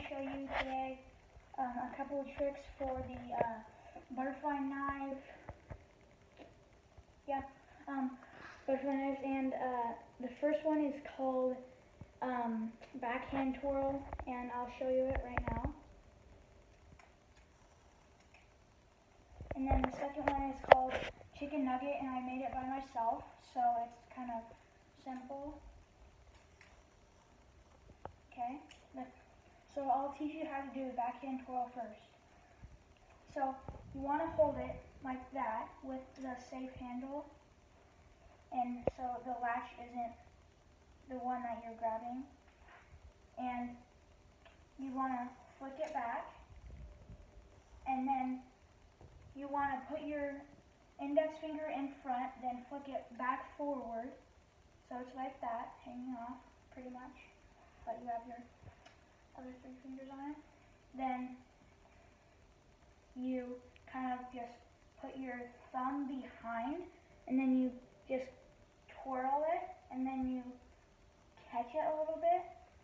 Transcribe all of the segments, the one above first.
show you today a couple of tricks for the butterfly knife. Yeah, butterfly knives, and the first one is called backhand twirl, and I'll show you it right now. And then the second one is called chicken nugget, and I made it by myself, so it's kind of simple. Okay, so I'll teach you how to do the backhand twirl first. So you want to hold it like that with the safe handle, and so the latch isn't the one that you're grabbing. And you want to flick it back, and then you want to put your index finger in front, then flick it back forward, so it's like that, hanging off pretty much, but you have your other three fingers on it. Then you kind of just put your thumb behind, and then you just twirl it, and then you catch it a little bit,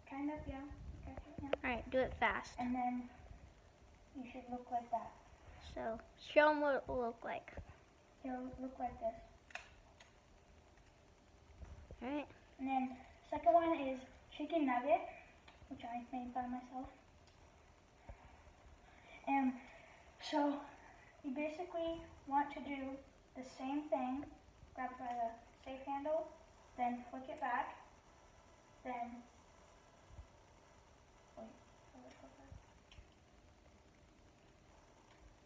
kind of, yeah, catch it, yeah. Alright, do it fast. And then you should look like that. So, show them what it will look like. It'll look like this. Alright. And then second one is chicken nugget, which I made by myself. And so you basically want to do the same thing, grab by the safe handle, then flick it back, then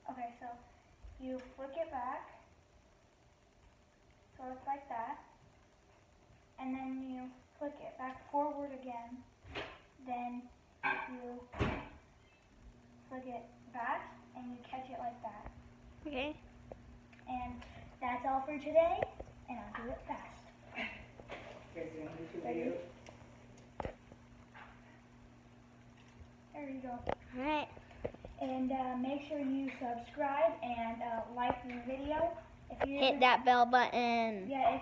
okay, so you flick it back, so it's like that, and then you flick it back forward again, then you flick it back, and you catch it like that. Okay. And that's all for today, and I'll do it fast. Ready? There you go. Alright. And make sure you subscribe and like the video. If you Hit that bell button. Yeah,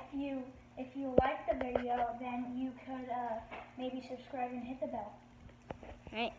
if you like the video, then you could maybe subscribe and hit the bell. Alright.